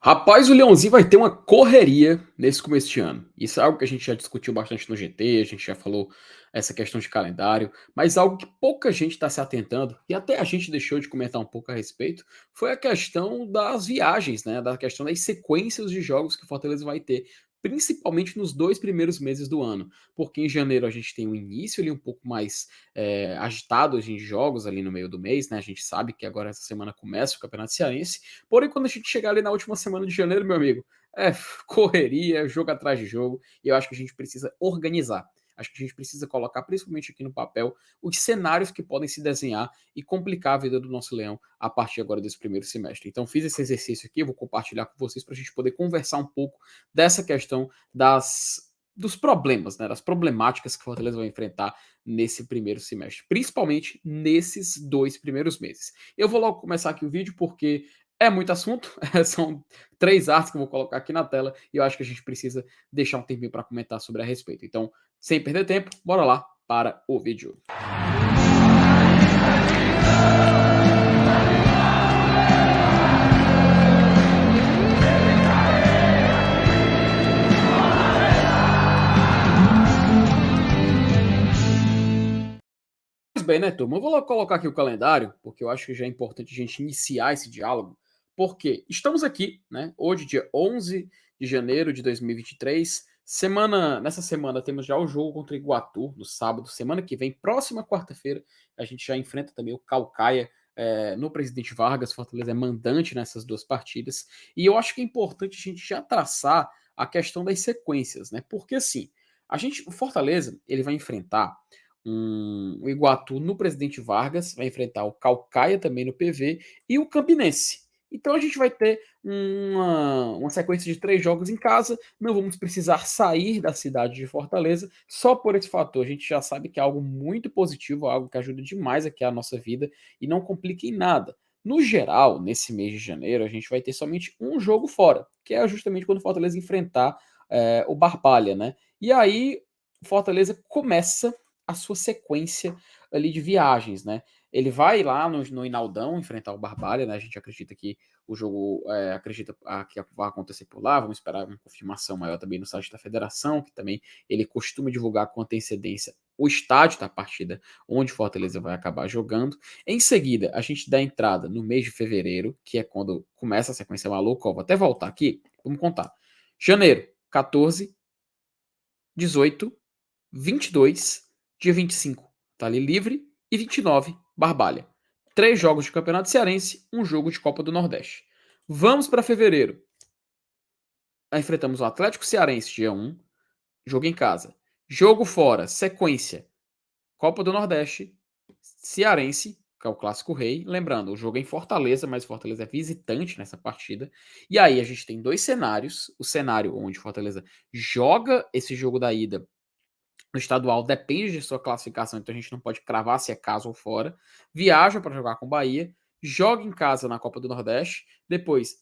Rapaz, o Leãozinho vai ter uma correria nesse começo de ano. Isso é algo que a gente já discutiu bastante no GT, a gente já falou essa questão de calendário, mas algo que pouca gente está se atentando, e até a gente deixou de comentar um pouco a respeito, foi a questão das viagens, né? Da questão das sequências de jogos que o Fortaleza vai ter, principalmente nos 2 primeiros meses do ano. Porque em janeiro a gente tem um início ali um pouco mais agitado de jogos ali no meio do mês, né? A gente sabe que agora essa semana começa o Campeonato Cearense. Porém, quando a gente chegar ali na última semana de janeiro, meu amigo, é correria, jogo atrás de jogo, e eu acho que a gente precisa organizar. Acho que a gente precisa colocar, principalmente aqui no papel, os cenários que podem se desenhar e complicar a vida do nosso leão a partir agora desse primeiro semestre. Então, fiz esse exercício aqui, vou compartilhar com vocês para a gente poder conversar um pouco dessa questão dos problemas, né, das problemáticas que o Fortaleza vai enfrentar nesse primeiro semestre, principalmente nesses 2 primeiros meses. Eu vou logo começar aqui o vídeo porque é muito assunto, são 3 artes que eu vou colocar aqui na tela e eu acho que a gente precisa deixar um tempinho para comentar sobre a respeito. Então, sem perder tempo, bora lá para o vídeo. Pois bem, né, turma? Eu vou logo colocar aqui o calendário, porque eu acho que já é importante a gente iniciar esse diálogo, porque estamos aqui, né? Hoje, dia 11 de janeiro de 2023. Nessa semana temos já o jogo contra o Iguatu no sábado. Semana que vem, próxima quarta-feira, a gente já enfrenta também o Caucaia no Presidente Vargas. Fortaleza é mandante nessas duas partidas. E eu acho que é importante a gente já traçar a questão das sequências, né? Porque assim, o Fortaleza, ele vai enfrentar o Iguatu no Presidente Vargas, vai enfrentar o Caucaia também no PV e o Campinense. Então a gente vai ter uma sequência de 3 jogos em casa, não vamos precisar sair da cidade de Fortaleza, só por esse fator. A gente já sabe que é algo muito positivo, algo que ajuda demais aqui a nossa vida e não complica em nada. No geral, nesse mês de janeiro, a gente vai ter somente um jogo fora, que é justamente quando o Fortaleza enfrentar o Barbalha, né? E aí, o Fortaleza começa a sua sequência ali de viagens, né? Ele vai lá no Inaldão enfrentar o Barbalha, né? A gente acredita que o jogo que vai acontecer por lá. Vamos esperar uma confirmação maior também no site da federação, que também ele costuma divulgar com antecedência o estádio da partida onde Fortaleza vai acabar jogando. Em seguida, a gente dá entrada no mês de fevereiro, que é quando começa a sequência maluca. Ó, vou até voltar aqui, vamos contar. Janeiro, 14, 18, 22, dia 25, tá ali livre, e 29, Barbalha. 3 jogos de Campeonato Cearense, um jogo de Copa do Nordeste. Vamos para fevereiro. Aí enfrentamos o Atlético Cearense, dia 1, jogo em casa. Jogo fora, sequência, Copa do Nordeste, Cearense, que é o Clássico Rei. Lembrando, o jogo é em Fortaleza, mas Fortaleza é visitante nessa partida. E aí a gente tem 2 cenários. O cenário onde Fortaleza joga esse jogo da ida no estadual depende de sua classificação, então a gente não pode cravar se é casa ou fora. Viaja para jogar com o Bahia, joga em casa na Copa do Nordeste, depois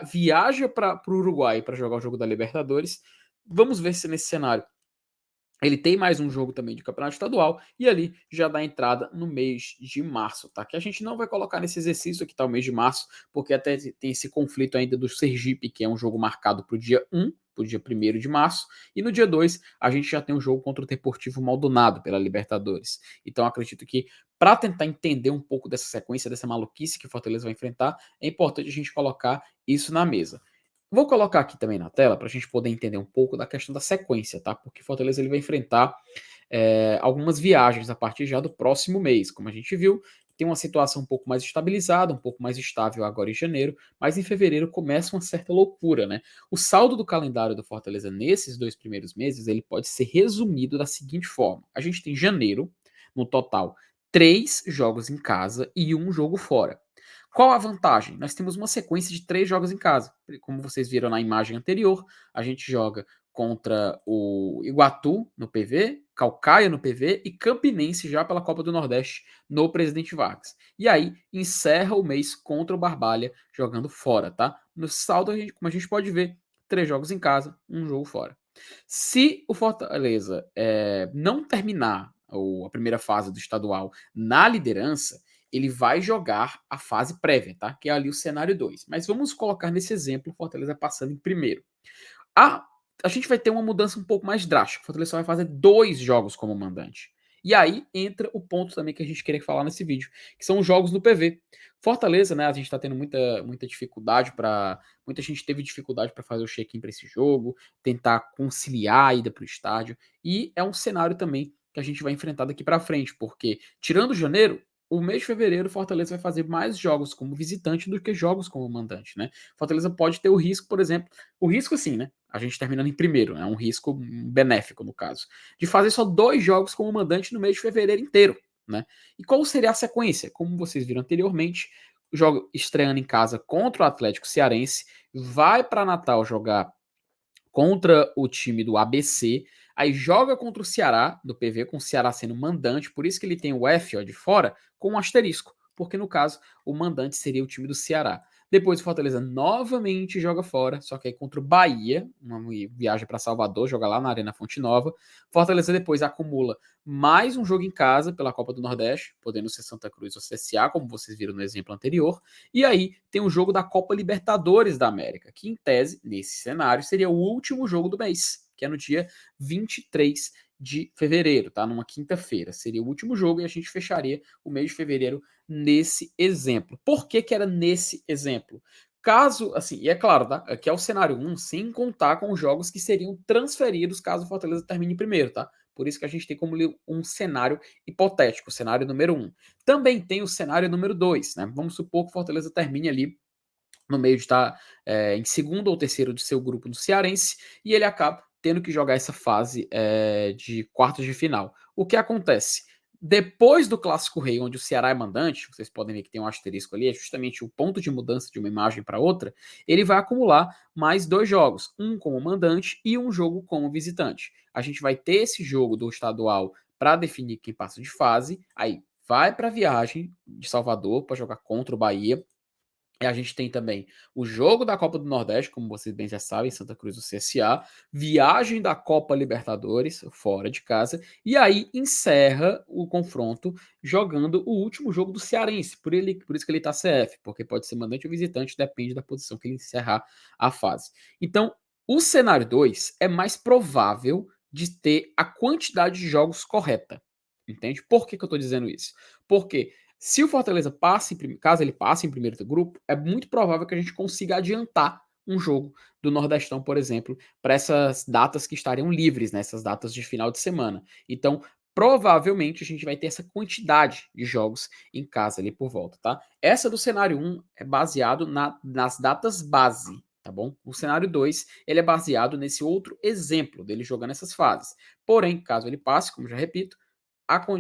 viaja para o Uruguai para jogar o jogo da Libertadores. Vamos ver se nesse cenário ele tem mais um jogo também de campeonato estadual e ali já dá entrada no mês de março, tá? Que a gente não vai colocar nesse exercício aqui, tá? O mês de março, porque até tem esse conflito ainda do Sergipe, que é um jogo marcado para o dia 1, para o dia 1º de março, e no dia 2 a gente já tem um jogo contra o Deportivo Maldonado pela Libertadores. Então acredito que para tentar entender um pouco dessa sequência, dessa maluquice que o Fortaleza vai enfrentar, é importante a gente colocar isso na mesa. Vou colocar aqui também na tela para a gente poder entender um pouco da questão da sequência, tá? Porque Fortaleza ele vai enfrentar algumas viagens a partir já do próximo mês. Como a gente viu, tem uma situação um pouco mais estabilizada, um pouco mais estável agora em janeiro, mas em fevereiro começa uma certa loucura, né? O saldo do calendário do Fortaleza nesses 2 primeiros meses ele pode ser resumido da seguinte forma: a gente tem janeiro, no total, 3 jogos em casa e um jogo fora. Qual a vantagem? Nós temos uma sequência de 3 jogos em casa. Como vocês viram na imagem anterior, a gente joga contra o Iguatu no PV, Caucaia no PV e Campinense já pela Copa do Nordeste no Presidente Vargas. E aí encerra o mês contra o Barbalha jogando fora, tá? No saldo, como a gente pode ver, 3 jogos em casa, um jogo fora. Se o Fortaleza não terminar a primeira fase do estadual na liderança, ele vai jogar a fase prévia, tá? Que é ali o cenário 2. Mas vamos colocar nesse exemplo o Fortaleza passando em primeiro. A, a gente vai ter uma mudança um pouco mais drástica. O Fortaleza vai fazer 2 jogos como mandante. E aí entra o ponto também que a gente queria falar nesse vídeo, que são os jogos no PV. Fortaleza, né? A gente tá tendo muita dificuldade para. Muita gente teve dificuldade para fazer o check-in para esse jogo, tentar conciliar a ida para o estádio. E é um cenário também que a gente vai enfrentar daqui para frente, porque tirando janeiro, o mês de fevereiro, Fortaleza vai fazer mais jogos como visitante do que jogos como mandante, né? Fortaleza pode ter o risco, por exemplo, o risco assim, né? A gente terminando em primeiro, é né? Um risco benéfico no caso, de fazer só 2 jogos como mandante no mês de fevereiro inteiro, né? E qual seria a sequência? Como vocês viram anteriormente, jogo estreando em casa contra o Atlético Cearense, vai para Natal jogar contra o time do ABC, aí joga contra o Ceará, do PV, com o Ceará sendo mandante, por isso que ele tem o F ó, de fora, com um asterisco, porque no caso o mandante seria o time do Ceará. Depois o Fortaleza novamente joga fora, só que aí contra o Bahia, uma viagem para Salvador, joga lá na Arena Fonte Nova. Fortaleza depois acumula mais um jogo em casa pela Copa do Nordeste, podendo ser Santa Cruz ou CSA, como vocês viram no exemplo anterior. E aí tem o jogo da Copa Libertadores da América, que em tese, nesse cenário, seria o último jogo do mês, que é no dia 23 de fevereiro, tá? Numa quinta-feira. Seria o último jogo e a gente fecharia o mês de fevereiro nesse exemplo. Por que que era nesse exemplo? Caso, assim, e é claro, tá? Aqui é o cenário 1, sem contar com os jogos que seriam transferidos caso o Fortaleza termine em primeiro, tá? Por isso que a gente tem como um cenário hipotético, o cenário número 1. Também tem o cenário número 2, né? Vamos supor que o Fortaleza termine ali no meio de estar em segundo ou terceiro de seu grupo do Cearense e ele acaba tendo que jogar essa fase de quartos de final. O que acontece? Depois do Clássico Rei, onde o Ceará é mandante, vocês podem ver que tem um asterisco ali, é justamente o ponto de mudança de uma imagem para outra, ele vai acumular mais 2 jogos, um como mandante e um jogo como visitante. A gente vai ter esse jogo do estadual para definir quem passa de fase, aí vai para a viagem de Salvador para jogar contra o Bahia, e a gente tem também o jogo da Copa do Nordeste, como vocês bem já sabem, Santa Cruz do CSA, viagem da Copa Libertadores, fora de casa, e aí encerra o confronto jogando o último jogo do Cearense, por isso que ele tá CF, porque pode ser mandante ou visitante, depende da posição que ele encerrar a fase. Então, o cenário 2 é mais provável de ter a quantidade de jogos correta. Entende? Por que, que eu tô dizendo isso? Porque se o Fortaleza passe, caso ele passe em primeiro do grupo, é muito provável que a gente consiga adiantar um jogo do Nordestão, por exemplo, para essas datas que estariam livres, né, essas datas de final de semana. Então, provavelmente a gente vai ter essa quantidade de jogos em casa ali por volta, tá? Essa do cenário 1 é baseado nas datas base, tá bom? O cenário 2, ele é baseado nesse outro exemplo dele jogando essas fases. Porém, caso ele passe, como já repito,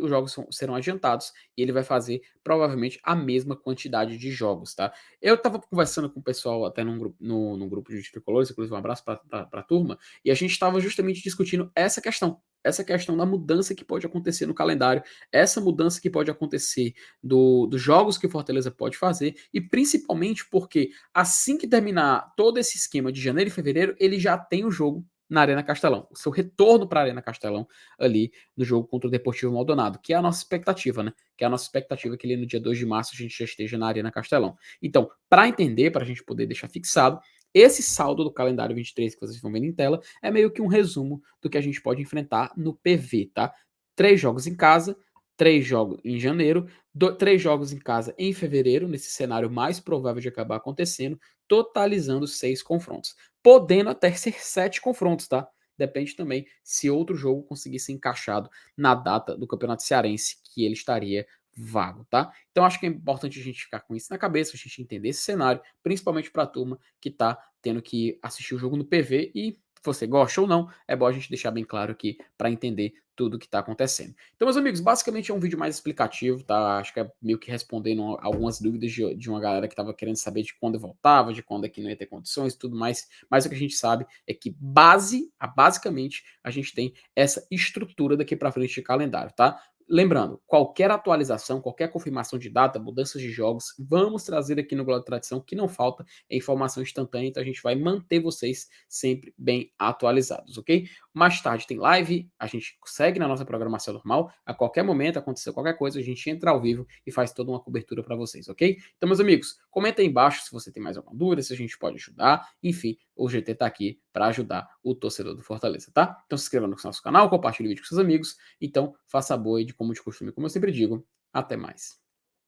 os jogos serão adiantados e ele vai fazer provavelmente a mesma quantidade de jogos, tá? Eu estava conversando com o pessoal até num grupo de tricolores, inclusive um abraço para a turma, e a gente estava justamente discutindo essa questão da mudança que pode acontecer no calendário, essa mudança que pode acontecer dos jogos que o Fortaleza pode fazer, e principalmente porque assim que terminar todo esse esquema de janeiro e fevereiro, ele já tem o jogo na Arena Castelão, o seu retorno para a Arena Castelão ali no jogo contra o Deportivo Maldonado, que é a nossa expectativa, né? Que é a nossa expectativa que ali no dia 2 de março a gente já esteja na Arena Castelão. Então, para entender, para a gente poder deixar fixado, esse saldo do calendário 23 que vocês estão vendo em tela é meio que um resumo do que a gente pode enfrentar no PV, tá? 3 jogos em casa, 3 jogos em janeiro, 3 jogos em casa em fevereiro, nesse cenário mais provável de acabar acontecendo, totalizando 6 confrontos. Podendo até ser 7 confrontos, tá? Depende também se outro jogo conseguir ser encaixado na data do Campeonato Cearense, que ele estaria vago, tá? Então acho que é importante a gente ficar com isso na cabeça, a gente entender esse cenário, principalmente para a turma que tá tendo que assistir o jogo no PV e você gosta ou não, é bom a gente deixar bem claro aqui para entender tudo o que está acontecendo. Então, meus amigos, basicamente é um vídeo mais explicativo, tá? Acho que é meio que respondendo algumas dúvidas de uma galera que estava querendo saber de quando eu voltava, de quando é que não ia ter condições e tudo mais. Mas o que a gente sabe é que basicamente a gente tem essa estrutura daqui para frente de calendário, tá? lembrando, qualquer atualização, qualquer confirmação de data, mudanças de jogos, vamos trazer aqui no Glória e Tradição, que não falta, é informação instantânea, então a gente vai manter vocês sempre bem atualizados, ok? Mais tarde tem live, a gente segue na nossa programação normal, a qualquer momento, acontecer qualquer coisa, a gente entra ao vivo e faz toda uma cobertura para vocês, ok? Então, meus amigos, comenta aí embaixo se você tem mais alguma dúvida, se a gente pode ajudar, enfim, o GT tá aqui para ajudar o torcedor do Fortaleza, tá? Então se inscreva no nosso canal, compartilhe o vídeo com seus amigos, então faça a boa e de como de costume, como eu sempre digo, até mais.